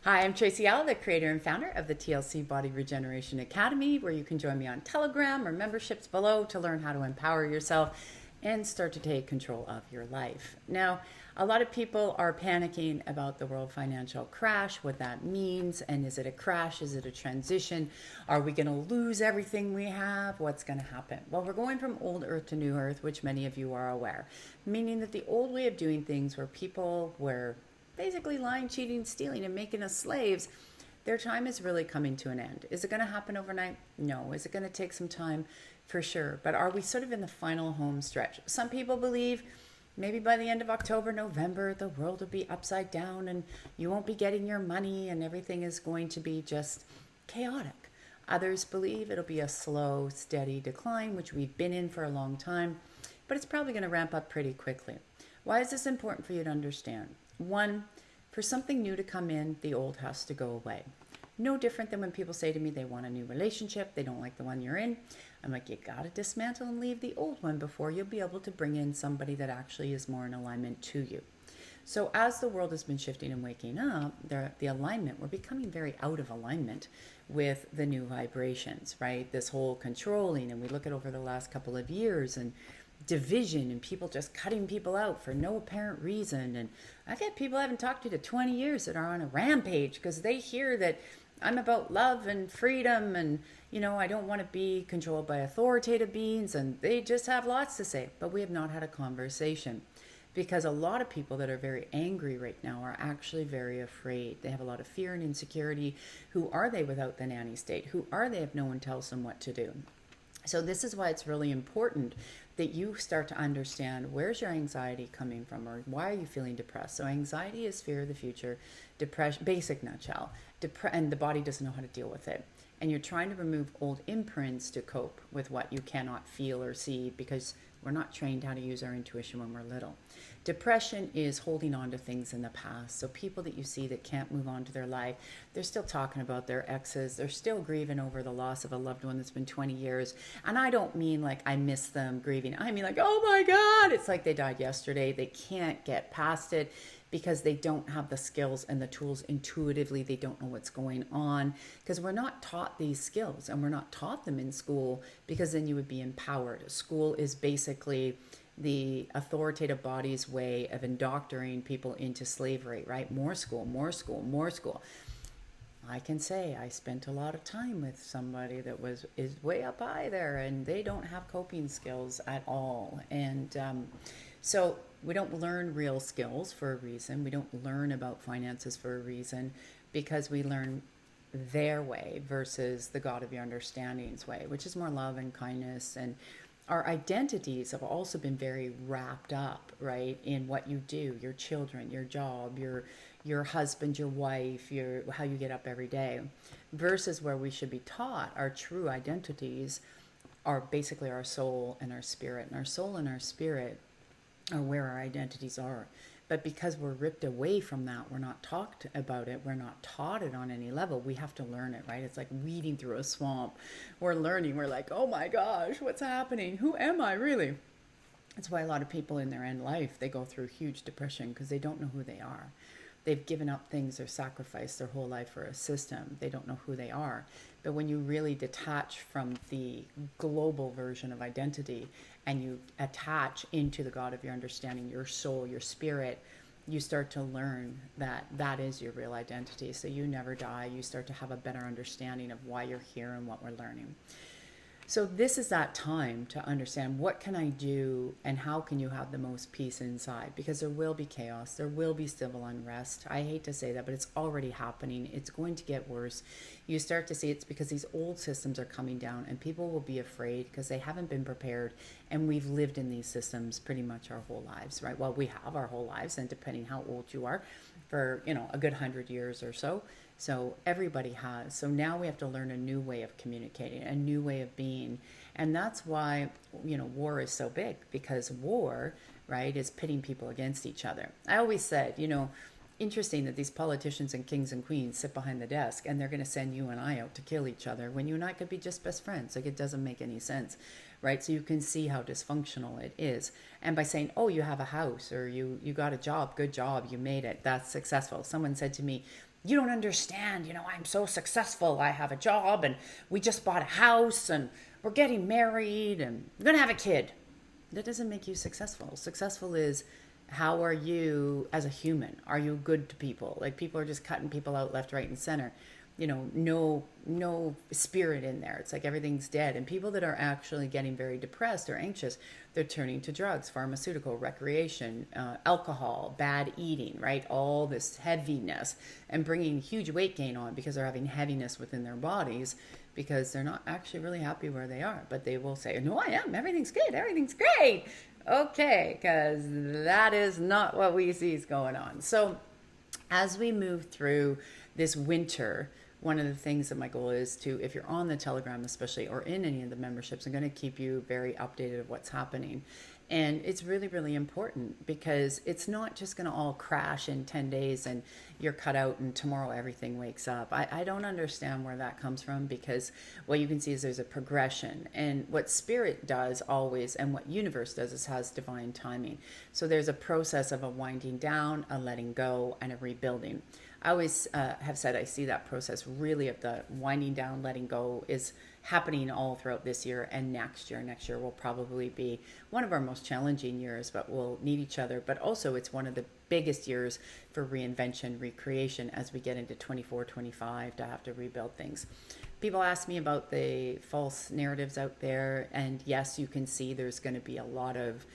Hi, I'm Tracy A, the creator and founder of the TLC Body Regeneration Academy, where you can join me on Telegram or memberships below to learn how to empower yourself and start to take control of your life. Now, a lot of people are panicking about the world financial crash, what that means, and is it a crash? Is it a transition? Are we going to lose everything we have? What's going to happen? Well, we're going from old earth to new earth, which many of you are aware, meaning that the old way of doing things where people were basically lying, cheating, stealing, and making us slaves, their time is really coming to an end. Is it going to happen overnight? No. Is it going to take some time? For sure. But are we sort of in the final home stretch? Some people believe maybe by the end of October, November, the world will be upside down and you won't be getting your money and everything is going to be just chaotic. Others believe it'll be a slow, steady decline, which we've been in for a long time, but it's probably going to ramp up pretty quickly. Why is this important for you to understand? One, for something new to come in, the old has to go away. No different than when people say to me they want a new relationship, they don't like the one you're in. I'm like, you gotta dismantle and leave the old one before you'll be able to bring in somebody that actually is more in alignment to you. So as the world has been shifting and waking up, the alignment, we're becoming very out of alignment with the new vibrations, right? This whole controlling, and we look at over the last couple of years and division and people just cutting people out for no apparent reason. And I've had people I haven't talked to 20 years that are on a rampage because they hear that I'm about love and freedom and, I don't want to be controlled by authoritative beings, and they just have lots to say. But we have not had a conversation because a lot of people that are very angry right now are actually very afraid. They have a lot of fear and insecurity. Who are they without the nanny state? Who are they if no one tells them what to do? So this is why it's really important that you start to understand where's your anxiety coming from, or why are you feeling depressed. So anxiety is fear of the future, depression, basic nutshell, and the body doesn't know how to deal with it. And you're trying to remove old imprints to cope with what you cannot feel or see because we're not trained how to use our intuition when we're little. Depression is holding on to things in the past. So people that you see that can't move on to their life, they're still talking about their exes. They're still grieving over the loss of a loved one that's been 20 years. And I don't mean like I miss them grieving. I mean like, oh my God, it's like they died yesterday. They can't get past it because they don't have the skills and the tools intuitively. They don't know what's going on because we're not taught these skills, and we're not taught them in school because then you would be empowered. School is basically the authoritative body's way of indoctrinating people into slavery, right? More school, more school, more school. I can say I spent a lot of time with somebody that is way up high there, and they don't have coping skills at all. And so we don't learn real skills for a reason. We don't learn about finances for a reason because we learn their way versus the God of your understanding's way, which is more love and kindness. And our identities have also been very wrapped up, right, in what you do, your children, your job, your husband, your wife, how you get up every day, versus where we should be taught our true identities are basically our soul and our spirit. And our soul and our spirit are where our identities are. But because we're ripped away from that, we're not talked about it, we're not taught it on any level, we have to learn it, right? It's like weeding through a swamp. We're learning, we're like, oh my gosh, what's happening? Who am I really? That's why a lot of people in their end life, they go through huge depression because they don't know who they are. They've given up things or sacrificed their whole life for a system. They don't know who they are. But when you really detach from the global version of identity and you attach into the God of your understanding, your soul, your spirit, you start to learn that that is your real identity. So you never die. You start to have a better understanding of why you're here and what we're learning. So this is that time to understand what can I do and how can you have the most peace inside, because there will be chaos, there will be civil unrest. I hate to say that, but it's already happening. It's going to get worse. You start to see it's because these old systems are coming down and people will be afraid because they haven't been prepared, and we've lived in these systems pretty much our whole lives, right? Well, we have our whole lives, and depending how old you are, for a good 100 years or so. So everybody has. So now we have to learn a new way of communicating, a new way of being. And that's why, war is so big, because war, right, is pitting people against each other. I always said, interesting that these politicians and kings and queens sit behind the desk and they're going to send you and I out to kill each other when you and I could be just best friends. Like, it doesn't make any sense, right? So you can see how dysfunctional it is. And by saying, oh, you have a house, or you got a job, good job, you made it, that's successful. Someone said to me, you don't understand, I'm so successful. I have a job and we just bought a house and we're getting married and we're going to have a kid. That doesn't make you successful. Successful is, how are you as a human? Are you good to people? Like, people are just cutting people out left, right, and center. No spirit in there. It's like everything's dead. And people that are actually getting very depressed or anxious, they're turning to drugs, pharmaceutical, recreation, alcohol, bad eating, right? All this heaviness, and bringing huge weight gain on because they're having heaviness within their bodies, because they're not actually really happy where they are. But they will say, no, I am. Everything's good. Everything's great. Okay, because that is not what we see is going on. So as we move through this winter, one of the things that my goal is to, if you're on the Telegram especially, or in any of the memberships, I'm going to keep you very updated of what's happening. And it's really, really important, because it's not just going to all crash in 10 days and you're cut out and tomorrow everything wakes up. I don't understand where that comes from, because what you can see is there's a progression. And what spirit does always, and what universe does, is has divine timing. So there's a process of a winding down, a letting go, and a rebuilding. I always have said I see that process really of the winding down, letting go is happening all throughout this year and next year. Next year will probably be one of our most challenging years, but we'll need each other. But also it's one of the biggest years for reinvention, recreation, as we get into 24, 25 to have to rebuild things. People ask me about the false narratives out there. And yes, you can see there's going to be a lot of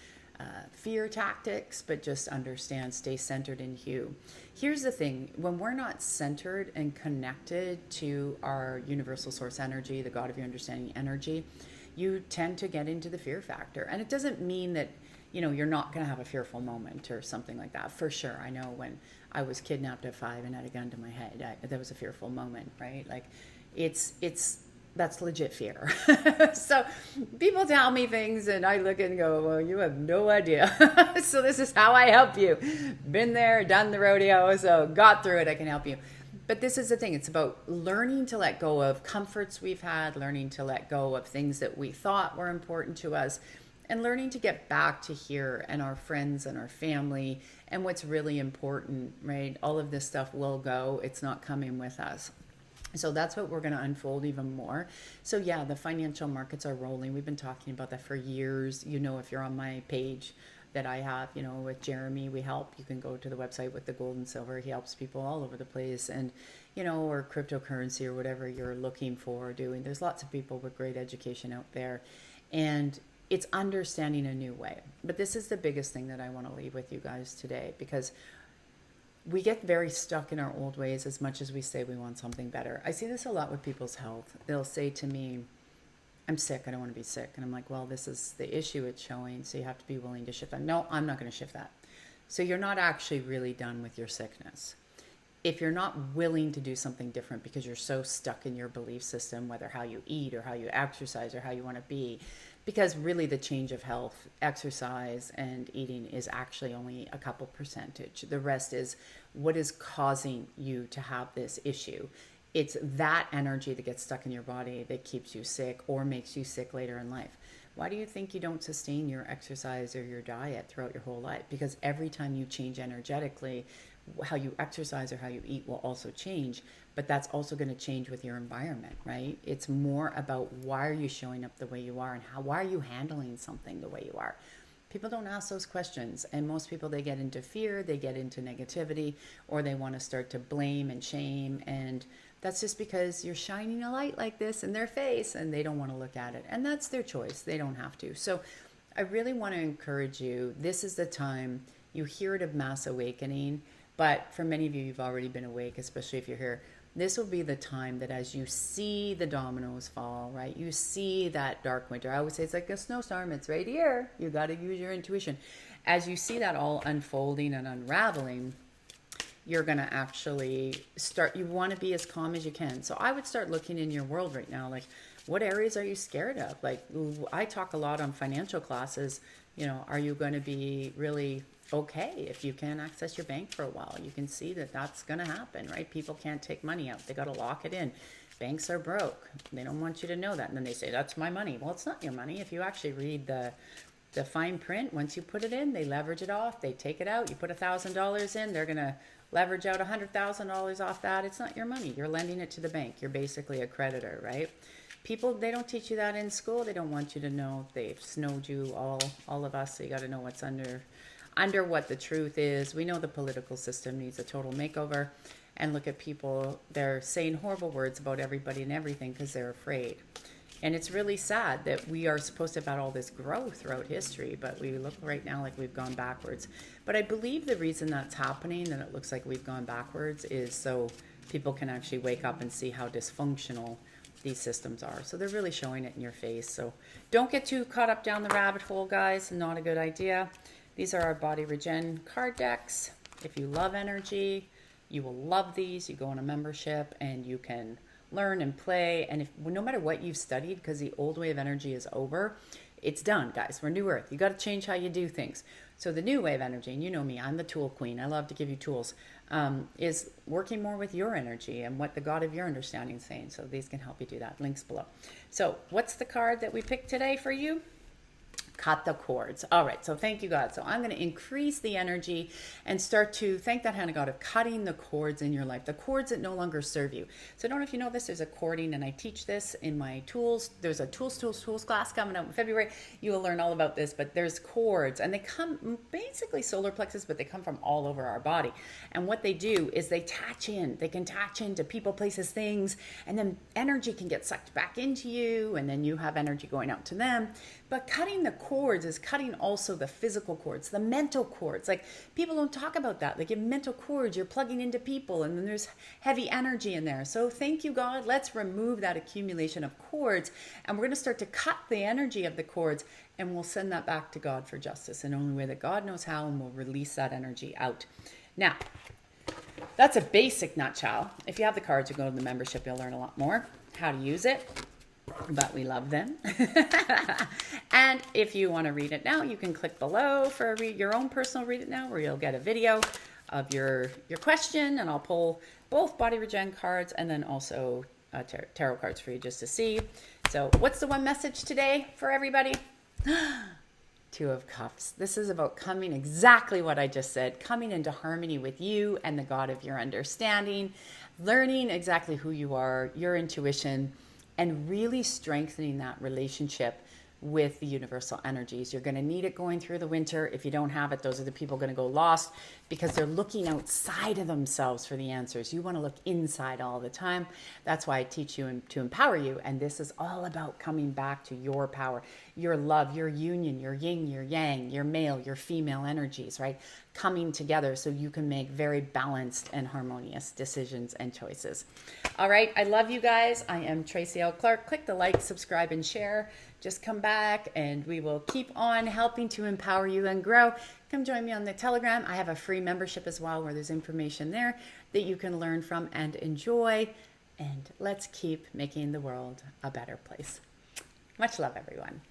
fear tactics, but just understand, stay centered in you. Here's the thing: when we're not centered and connected to our universal source energy, the God of your understanding energy, you tend to get into the fear factor. And it doesn't mean that, you're not going to have a fearful moment or something like that. For sure. I know when I was kidnapped at 5 and had a gun to my head, that was a fearful moment, right? Like, that's legit fear. So people tell me things and I look and go, well, you have no idea. So this is how I help you. Been there, done the rodeo, so got through it, I can help you. But this is the thing. It's about learning to let go of comforts we've had, learning to let go of things that we thought were important to us, and learning to get back to here and our friends and our family and what's really important, right? All of this stuff will go. It's not coming with us. So that's what we're going to unfold even more. So yeah, the financial markets are rolling. We've been talking about that for years. If you're on my page that I have, with Jeremy, we help. You can go to the website with the gold and silver. He helps people all over the place. And, or cryptocurrency or whatever you're looking for or doing. There's lots of people with great education out there. And it's understanding a new way. But this is the biggest thing that I want to leave with you guys today, because we get very stuck in our old ways as much as we say we want something better. I see this a lot with people's health. They'll say to me, I'm sick, I don't want to be sick. And I'm like, well, this is the issue it's showing, so you have to be willing to shift that. No, I'm not going to shift that. So you're not actually really done with your sickness. If you're not willing to do something different because you're so stuck in your belief system, whether how you eat or how you exercise or how you want to be, because really the change of health, exercise, and eating is actually only a couple percentage. The rest is what is causing you to have this issue. It's that energy that gets stuck in your body that keeps you sick or makes you sick later in life. Why do you think you don't sustain your exercise or your diet throughout your whole life? Because every time you change energetically, how you exercise or how you eat will also change, but that's also going to change with your environment, right? It's more about why are you showing up the way you are, and why are you handling something the way you are? People don't ask those questions, and most people, they get into fear, they get into negativity, or they want to start to blame and shame, and that's just because you're shining a light like this in their face and they don't want to look at it, and that's their choice. They don't have to. So I really want to encourage you. This is the time. You hear it of mass awakening, but for many of you, you've already been awake, especially if you're here. This will be the time that as you see the dominoes fall, right? You see that dark winter. I always say it's like a snowstorm. It's right here. You got to use your intuition. As you see that all unfolding and unraveling, you're going to actually start, you want to be as calm as you can. So I would start looking in your world right now, like what areas are you scared of? Like I talk a lot on financial classes, are you going to be really okay if you can't access your bank for a while? You can see that that's going to happen, right? People can't take money out. They got to lock it in. Banks are broke. They don't want you to know that. And then they say, that's my money. Well, it's not your money. If you actually read the fine print, once you put it in, they leverage it off. They take it out. You put $1,000 in, they're going to leverage out $100,000 off that. It's not your money. You're lending it to the bank. You're basically a creditor, right? People, they don't teach you that in school. They don't want you to know. They've snowed you, all of us. So you got to know what's under what the truth is. We know the political system needs a total makeover. And look at people, they're saying horrible words about everybody and everything because they're afraid. And it's really sad that we are supposed to have had all this growth throughout history, but we look right now like we've gone backwards. But I believe the reason that's happening, and it looks like we've gone backwards, is so people can actually wake up and see how dysfunctional these systems are. So they're really showing it in your face. So don't get too caught up down the rabbit hole, guys. Not a good idea. These are our Body Regen card decks. If you love energy, you will love these. You go on a membership and you can learn and play. And no matter what you've studied, because the old way of energy is over, it's done, guys. We're New Earth. You got to change how you do things. So the new way of energy, and you know me, I'm the tool queen. I love to give you tools, is working more with your energy and what the God of your understanding is saying. So these can help you do that. Links below. So what's the card that we picked today for you? Cut the cords. All right, so thank you, God. So I'm going to increase the energy and start to thank that hand of God of cutting the cords in your life, the cords that no longer serve you. So I don't know if you know this, there's a cording, and I teach this in my tools. There's a tools class coming out in February. You will learn all about this, but there's cords, and they come basically solar plexus, but they come from all over our body. And what they do is they attach in. They can attach into people, places, things, and then energy can get sucked back into you, and then you have energy going out to them. But cutting the cords is cutting also the physical cords, the mental cords. Like, people don't talk about that. Like, in mental cords, you're plugging into people, and then there's heavy energy in there. So thank you, God. Let's remove that accumulation of cords, and we're going to start to cut the energy of the cords, and we'll send that back to God for justice in the only way that God knows how, and we'll release that energy out. Now, that's a basic nutshell. If you have the cards, you go to the membership, you'll learn a lot more how to use it. But we love them. And if you want to read it now, you can click below for your own personal read it now, where you'll get a video of your question, and I'll pull both Body Regen cards and then also tarot cards for you just to see. So what's the one message today for everybody? Two of Cups. This is about coming, exactly what I just said, coming into harmony with you and the God of your understanding, learning exactly who you are, your intuition, and really strengthening that relationship with the universal energies. You're going to need it going through the winter. If you don't have it, those are the people going to go lost because they're looking outside of themselves for the answers. You want to look inside all the time. That's why I teach you to empower you. And this is all about coming back to your power, your love, your union, your yin, your yang, your male, your female energies, right? Coming together so you can make very balanced and harmonious decisions and choices. All right. I love you guys. I am Tracy A. Clark. Click the like, subscribe, and share. Just come back and we will keep on helping to empower you and grow. Come join me on the Telegram. I have a free membership as well where there's information there that you can learn from and enjoy. And let's keep making the world a better place. Much love, everyone.